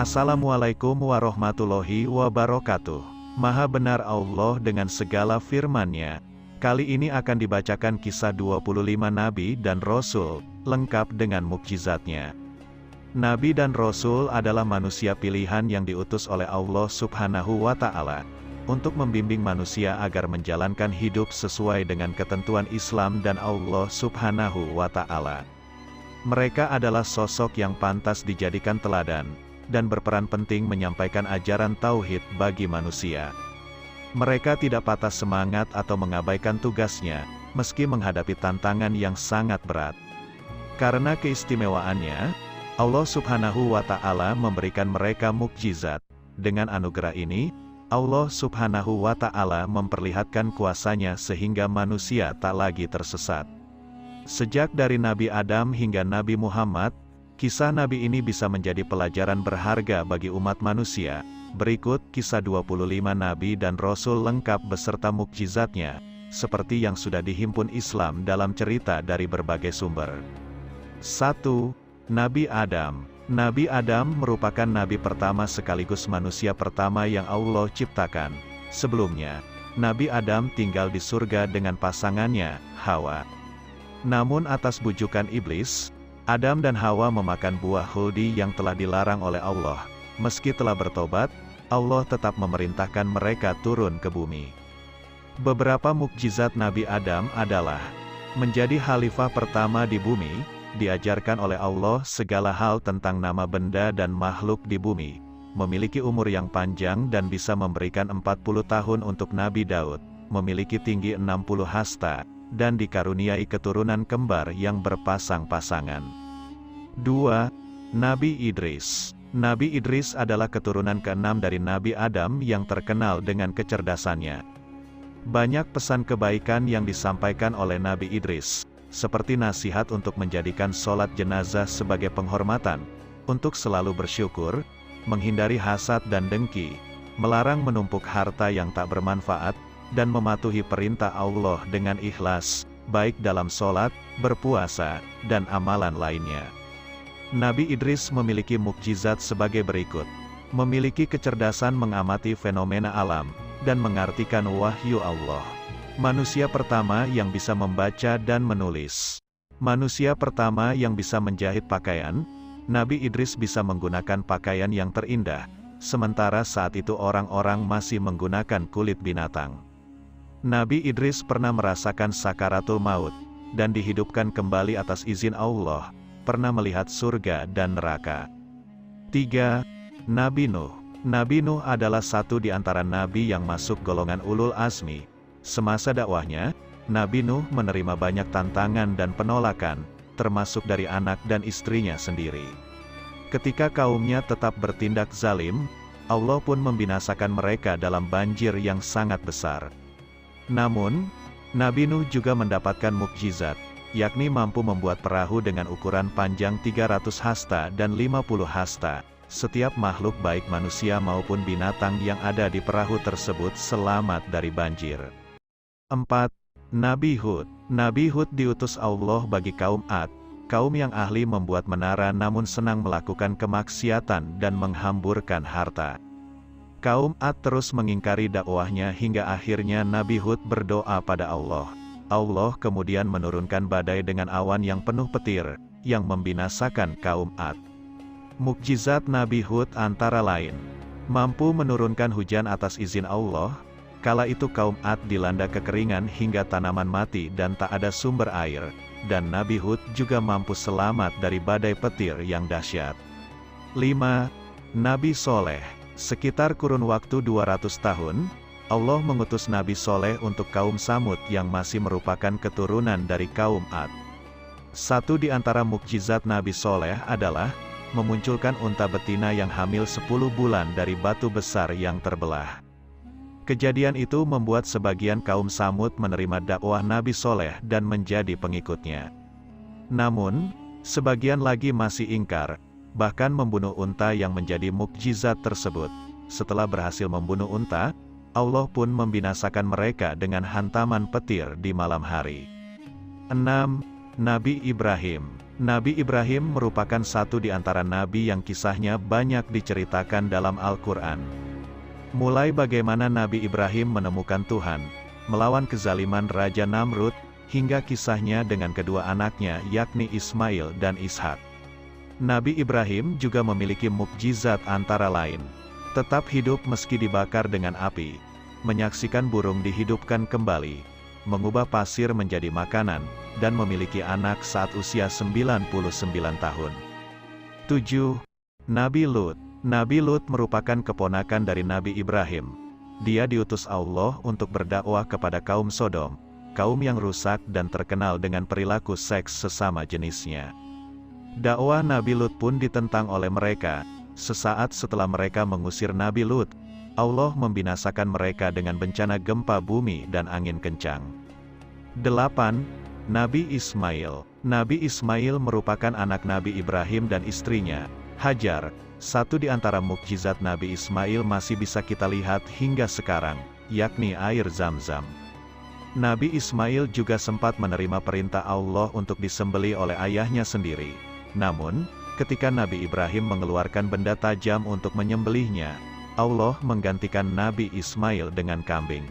Assalamualaikum warahmatullahi wabarakatuh. Maha benar Allah dengan segala firman-Nya. Kali ini akan dibacakan kisah 25 Nabi dan Rasul, lengkap dengan mukjizatnya. Nabi dan Rasul adalah manusia pilihan yang diutus oleh Allah Subhanahu wa Ta'ala untuk membimbing manusia agar menjalankan hidup sesuai dengan ketentuan Islam dan Allah Subhanahu wa Ta'ala. Mereka adalah sosok yang pantas dijadikan teladan dan berperan penting menyampaikan ajaran tauhid bagi manusia. Mereka tidak patah semangat atau mengabaikan tugasnya, meski menghadapi tantangan yang sangat berat. Karena keistimewaannya, Allah Subhanahu wa Ta'ala memberikan mereka mukjizat. Dengan anugerah ini, Allah Subhanahu wa Ta'ala memperlihatkan kuasa-Nya sehingga manusia tak lagi tersesat. Sejak dari Nabi Adam hingga Nabi Muhammad, kisah Nabi ini bisa menjadi pelajaran berharga bagi umat manusia. Berikut kisah 25 Nabi dan Rasul lengkap beserta mukjizatnya, seperti yang sudah dihimpun Islam dalam cerita dari berbagai sumber. 1. Nabi Adam. Nabi Adam merupakan nabi pertama sekaligus manusia pertama yang Allah ciptakan. Sebelumnya, Nabi Adam tinggal di surga dengan pasangannya, Hawa. Namun atas bujukan iblis, Adam dan Hawa memakan buah khuldi yang telah dilarang oleh Allah. Meski telah bertobat, Allah tetap memerintahkan mereka turun ke bumi. Beberapa mukjizat Nabi Adam adalah menjadi khalifah pertama di bumi, diajarkan oleh Allah segala hal tentang nama benda dan makhluk di bumi, memiliki umur yang panjang dan bisa memberikan 40 tahun untuk Nabi Daud, memiliki tinggi 60 hasta, dan dikaruniai keturunan kembar yang berpasang-pasangan. 2. Nabi Idris. Nabi Idris adalah keturunan ke-6 dari Nabi Adam yang terkenal dengan kecerdasannya. Banyak pesan kebaikan yang disampaikan oleh Nabi Idris, seperti nasihat untuk menjadikan sholat jenazah sebagai penghormatan, untuk selalu bersyukur, menghindari hasad dan dengki, melarang menumpuk harta yang tak bermanfaat, dan mematuhi perintah Allah dengan ikhlas, baik dalam sholat, berpuasa, dan amalan lainnya. Nabi Idris memiliki mukjizat sebagai berikut. Memiliki kecerdasan mengamati fenomena alam, dan mengartikan wahyu Allah. Manusia pertama yang bisa membaca dan menulis. Manusia pertama yang bisa menjahit pakaian. Nabi Idris bisa menggunakan pakaian yang terindah, sementara saat itu orang-orang masih menggunakan kulit binatang. Nabi Idris pernah merasakan sakaratul maut, dan dihidupkan kembali atas izin Allah, pernah melihat surga dan neraka. 3. Nabi Nuh. Nabi Nuh adalah satu di antara nabi yang masuk golongan ulul azmi. Semasa dakwahnya, Nabi Nuh menerima banyak tantangan dan penolakan, termasuk dari anak dan istrinya sendiri. Ketika kaumnya tetap bertindak zalim, Allah pun membinasakan mereka dalam banjir yang sangat besar. Namun, Nabi Nuh juga mendapatkan mukjizat, yakni mampu membuat perahu dengan ukuran panjang 300 hasta dan 50 hasta. Setiap makhluk baik manusia maupun binatang yang ada di perahu tersebut selamat dari banjir. 4. Nabi Hud. Nabi Hud diutus Allah bagi kaum Ad, kaum yang ahli membuat menara namun senang melakukan kemaksiatan dan menghamburkan harta. Kaum Ad terus mengingkari dakwahnya hingga akhirnya Nabi Hud berdoa pada Allah. Allah kemudian menurunkan badai dengan awan yang penuh petir, yang membinasakan kaum Ad. Mukjizat Nabi Hud antara lain, mampu menurunkan hujan atas izin Allah. Kala itu kaum Ad dilanda kekeringan hingga tanaman mati dan tak ada sumber air, dan Nabi Hud juga mampu selamat dari badai petir yang dahsyat. 5. Nabi Soleh. Sekitar kurun waktu 200 tahun, Allah mengutus Nabi Soleh untuk kaum Samud yang masih merupakan keturunan dari kaum Ad. Satu di antara mukjizat Nabi Soleh adalah memunculkan unta betina yang hamil 10 bulan dari batu besar yang terbelah. Kejadian itu membuat sebagian kaum Samud menerima dakwah Nabi Soleh dan menjadi pengikutnya. Namun, sebagian lagi masih ingkar, bahkan membunuh unta yang menjadi mukjizat tersebut. Setelah berhasil membunuh unta, Allah pun membinasakan mereka dengan hantaman petir di malam hari. 6. Nabi Ibrahim. Nabi Ibrahim merupakan satu di antara nabi yang kisahnya banyak diceritakan dalam Al-Quran. Mulai bagaimana Nabi Ibrahim menemukan Tuhan, melawan kezaliman Raja Namrud, hingga kisahnya dengan kedua anaknya yakni Ismail dan Ishak. Nabi Ibrahim juga memiliki mukjizat antara lain. Tetap hidup meski dibakar dengan api, menyaksikan burung dihidupkan kembali, mengubah pasir menjadi makanan, dan memiliki anak saat usia 99 tahun. 7. Nabi Lut. Nabi Lut merupakan keponakan dari Nabi Ibrahim. Dia diutus Allah untuk berdakwah kepada kaum Sodom, kaum yang rusak dan terkenal dengan perilaku seks sesama jenisnya. Dakwah Nabi Lut pun ditentang oleh mereka. Sesaat setelah mereka mengusir Nabi Lut, Allah membinasakan mereka dengan bencana gempa bumi dan angin kencang. 8. Nabi Ismail. Nabi Ismail merupakan anak Nabi Ibrahim dan istrinya, Hajar. Satu di antara mukjizat Nabi Ismail masih bisa kita lihat hingga sekarang, yakni air Zam-Zam. Nabi Ismail juga sempat menerima perintah Allah untuk disembelih oleh ayahnya sendiri. Namun, ketika Nabi Ibrahim mengeluarkan benda tajam untuk menyembelihnya, Allah menggantikan Nabi Ismail dengan kambing.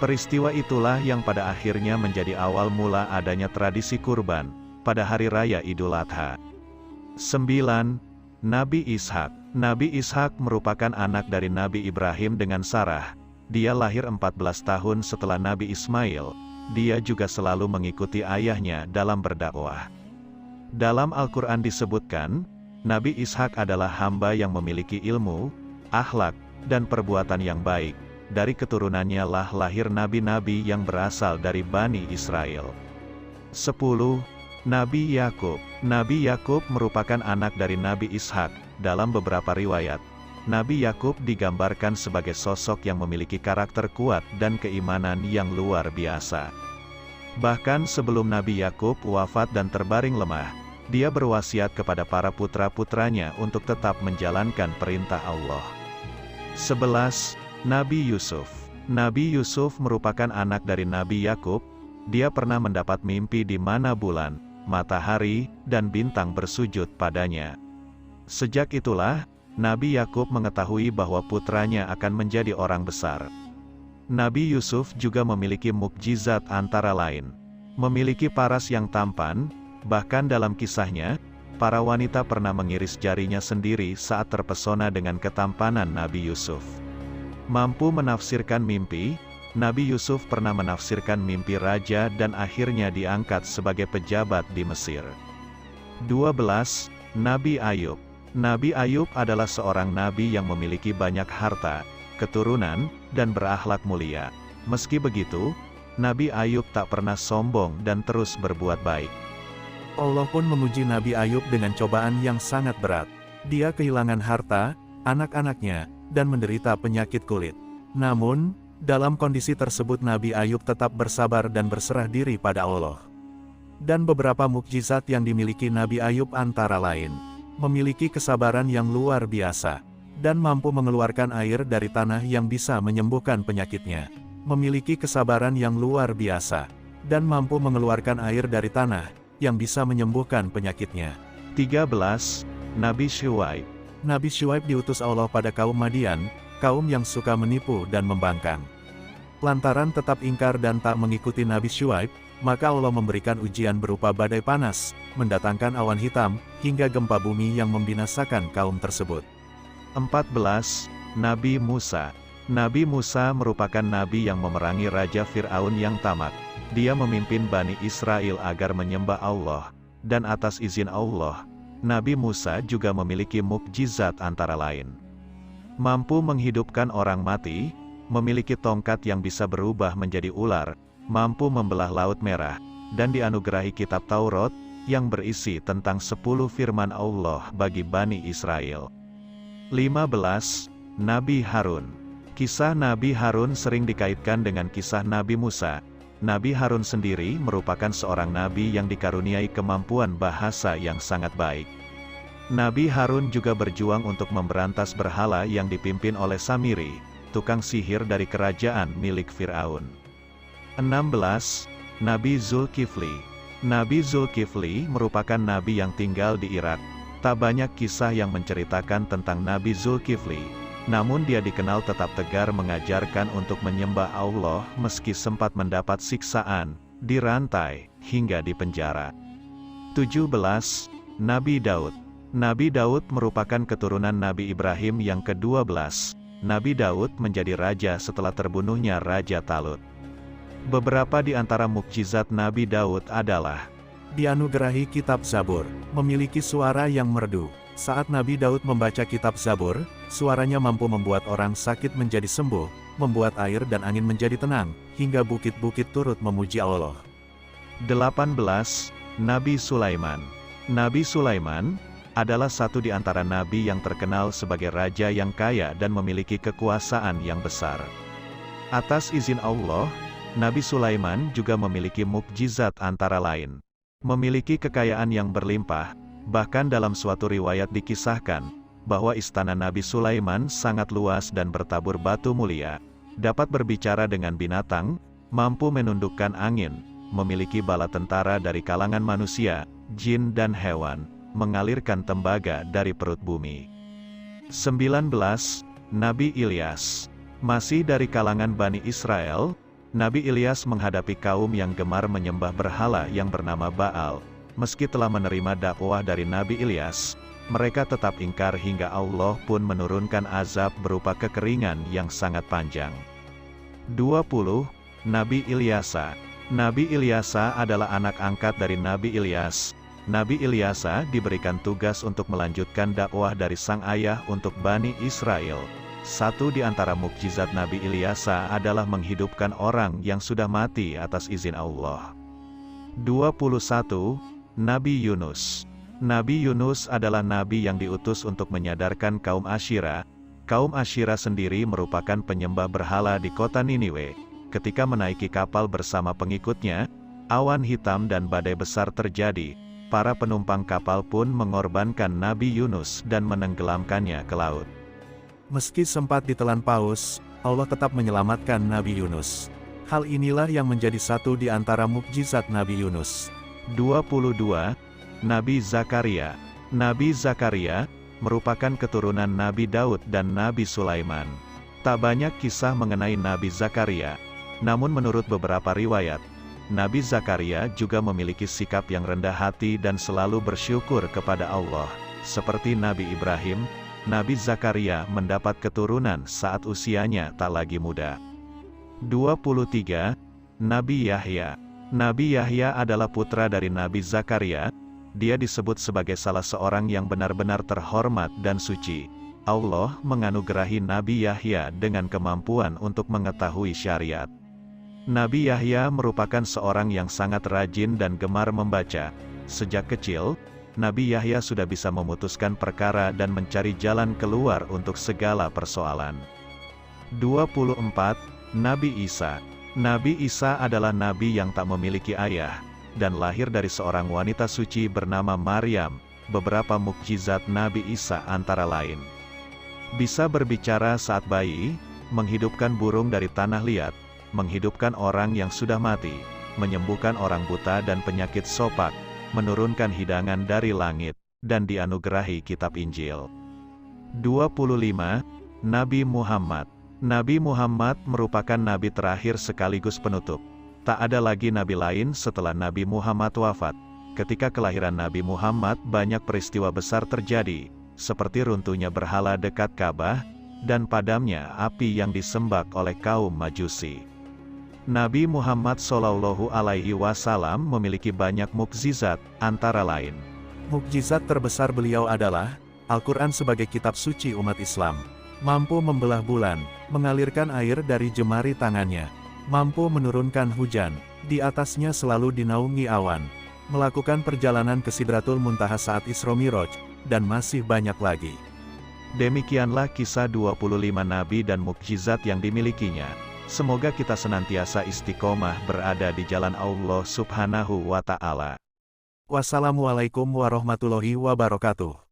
Peristiwa itulah yang pada akhirnya menjadi awal mula adanya tradisi kurban pada hari raya Idul Adha. 9. Nabi Ishak. Nabi Ishak merupakan anak dari Nabi Ibrahim dengan Sarah. Dia lahir 14 tahun setelah Nabi Ismail. Dia juga selalu mengikuti ayahnya dalam berdakwah. Dalam Al-Quran disebutkan, Nabi Ishak adalah hamba yang memiliki ilmu, akhlak, dan perbuatan yang baik. Dari keturunannya lah lahir nabi-nabi yang berasal dari Bani Israel. 10. Nabi Yakub. Nabi Yakub merupakan anak dari Nabi Ishak. Dalam beberapa riwayat, Nabi Yakub digambarkan sebagai sosok yang memiliki karakter kuat dan keimanan yang luar biasa. Bahkan sebelum Nabi Yakub wafat dan terbaring lemah, dia berwasiat kepada para putra-putranya untuk tetap menjalankan perintah Allah. 11. Nabi Yusuf. Nabi Yusuf merupakan anak dari Nabi Yakub. Dia pernah mendapat mimpi di mana bulan, matahari, dan bintang bersujud padanya. Sejak itulah, Nabi Yakub mengetahui bahwa putranya akan menjadi orang besar. Nabi Yusuf juga memiliki mukjizat antara lain. Memiliki paras yang tampan, bahkan dalam kisahnya, para wanita pernah mengiris jarinya sendiri saat terpesona dengan ketampanan Nabi Yusuf. Mampu menafsirkan mimpi, Nabi Yusuf pernah menafsirkan mimpi raja dan akhirnya diangkat sebagai pejabat di Mesir. 12. Nabi Ayub. Nabi Ayub adalah seorang nabi yang memiliki banyak harta, keturunan, dan berakhlak mulia. Meski begitu, Nabi Ayub tak pernah sombong dan terus berbuat baik. Allah pun menguji Nabi Ayub dengan cobaan yang sangat berat. Dia kehilangan harta, anak-anaknya, dan menderita penyakit kulit. Namun, dalam kondisi tersebut Nabi Ayub tetap bersabar dan berserah diri pada Allah. Dan beberapa mukjizat yang dimiliki Nabi Ayub antara lain, memiliki kesabaran yang luar biasa, dan mampu mengeluarkan air dari tanah yang bisa menyembuhkan penyakitnya. Memiliki kesabaran yang luar biasa, dan mampu mengeluarkan air dari tanah yang bisa menyembuhkan penyakitnya. 13. Nabi Syuaib. Nabi Syuaib diutus Allah pada kaum Madian, kaum yang suka menipu dan membangkang. Lantaran tetap ingkar dan tak mengikuti Nabi Syuaib, maka Allah memberikan ujian berupa badai panas, mendatangkan awan hitam, hingga gempa bumi yang membinasakan kaum tersebut. 14. Nabi Musa. Nabi Musa merupakan nabi yang memerangi Raja Fir'aun yang tamak. Dia memimpin Bani Israel agar menyembah Allah, dan atas izin Allah, Nabi Musa juga memiliki mukjizat antara lain. Mampu menghidupkan orang mati, memiliki tongkat yang bisa berubah menjadi ular, mampu membelah Laut Merah, dan dianugerahi kitab Taurat, yang berisi tentang 10 firman Allah bagi Bani Israel. 15. Nabi Harun. Kisah Nabi Harun sering dikaitkan dengan kisah Nabi Musa. Nabi Harun sendiri merupakan seorang nabi yang dikaruniai kemampuan bahasa yang sangat baik. Nabi Harun juga berjuang untuk memberantas berhala yang dipimpin oleh Samiri, tukang sihir dari kerajaan milik Fir'aun. 16. Nabi Zulkifli. Nabi Zulkifli merupakan nabi yang tinggal di Irak. Tak banyak kisah yang menceritakan tentang Nabi Zulkifli, namun dia dikenal tetap tegar mengajarkan untuk menyembah Allah meski sempat mendapat siksaan, dirantai, hingga dipenjara. 17. Nabi Daud. Nabi Daud merupakan keturunan Nabi Ibrahim yang ke-12. Nabi Daud menjadi raja setelah terbunuhnya Raja Talut. Beberapa di antara mukjizat Nabi Daud adalah: dianugerahi kitab Zabur, memiliki suara yang merdu. Saat Nabi Daud membaca kitab Zabur, suaranya mampu membuat orang sakit menjadi sembuh, membuat air dan angin menjadi tenang, hingga bukit-bukit turut memuji Allah. 18. Nabi Sulaiman. Nabi Sulaiman adalah satu di antara nabi yang terkenal sebagai raja yang kaya dan memiliki kekuasaan yang besar. Atas izin Allah, Nabi Sulaiman juga memiliki mukjizat antara lain: memiliki kekayaan yang berlimpah. Bahkan dalam suatu riwayat dikisahkan bahwa istana Nabi Sulaiman sangat luas dan bertabur batu mulia, dapat berbicara dengan binatang, mampu menundukkan angin, memiliki bala tentara dari kalangan manusia, jin dan hewan, mengalirkan tembaga dari perut bumi. 19. Nabi Ilyas. Masih dari kalangan Bani Israel, Nabi Ilyas menghadapi kaum yang gemar menyembah berhala yang bernama Baal. Meski telah menerima dakwah dari Nabi Ilyas, mereka tetap ingkar hingga Allah pun menurunkan azab berupa kekeringan yang sangat panjang. 20. Nabi Ilyasa. Nabi Ilyasa adalah anak angkat dari Nabi Ilyas. Nabi Ilyasa diberikan tugas untuk melanjutkan dakwah dari sang ayah untuk Bani Israel. Satu di antara mukjizat Nabi Ilyasa adalah menghidupkan orang yang sudah mati atas izin Allah. 21. Nabi Yunus. Nabi Yunus adalah nabi yang diutus untuk menyadarkan kaum Asyira. Kaum Asyira sendiri merupakan penyembah berhala di kota Niniwe. Ketika menaiki kapal bersama pengikutnya, awan hitam dan badai besar terjadi. Para penumpang kapal pun mengorbankan Nabi Yunus dan menenggelamkannya ke laut. Meski sempat ditelan paus, Allah tetap menyelamatkan Nabi Yunus. Hal inilah yang menjadi satu di antara mukjizat Nabi Yunus. 22. Nabi Zakaria. Nabi Zakaria merupakan keturunan Nabi Daud dan Nabi Sulaiman. Tak banyak kisah mengenai Nabi Zakaria, namun menurut beberapa riwayat, Nabi Zakaria juga memiliki sikap yang rendah hati dan selalu bersyukur kepada Allah. Seperti Nabi Ibrahim, Nabi Zakaria mendapat keturunan saat usianya tak lagi muda. 23. Nabi Yahya. Nabi Yahya adalah putra dari Nabi Zakaria. Dia disebut sebagai salah seorang yang benar-benar terhormat dan suci. Allah menganugerahi Nabi Yahya dengan kemampuan untuk mengetahui syariat. Nabi Yahya merupakan seorang yang sangat rajin dan gemar membaca. Sejak kecil, Nabi Yahya sudah bisa memutuskan perkara dan mencari jalan keluar untuk segala persoalan. 24. Nabi Isa. Nabi Isa adalah nabi yang tak memiliki ayah, dan lahir dari seorang wanita suci bernama Maryam. Beberapa mukjizat Nabi Isa antara lain: bisa berbicara saat bayi, menghidupkan burung dari tanah liat, menghidupkan orang yang sudah mati, menyembuhkan orang buta dan penyakit sopak, menurunkan hidangan dari langit, dan dianugerahi kitab Injil. 25. Nabi Muhammad. Nabi Muhammad merupakan nabi terakhir sekaligus penutup. Tak ada lagi nabi lain setelah Nabi Muhammad wafat. Ketika kelahiran Nabi Muhammad, banyak peristiwa besar terjadi, seperti runtuhnya berhala dekat Ka'bah, dan padamnya api yang disembah oleh kaum Majusi. Nabi Muhammad SAW memiliki banyak mukjizat, antara lain: mukjizat terbesar beliau adalah Al-Quran sebagai kitab suci umat Islam. Mampu membelah bulan, mengalirkan air dari jemari tangannya, mampu menurunkan hujan, di atasnya selalu dinaungi awan, melakukan perjalanan ke Sidratul Muntaha saat Isra Miraj, dan masih banyak lagi. Demikianlah kisah 25 nabi dan mukjizat yang dimilikinya. Semoga kita senantiasa istiqomah berada di jalan Allah Subhanahu wa Ta'ala. Wassalamualaikum warahmatullahi wabarakatuh.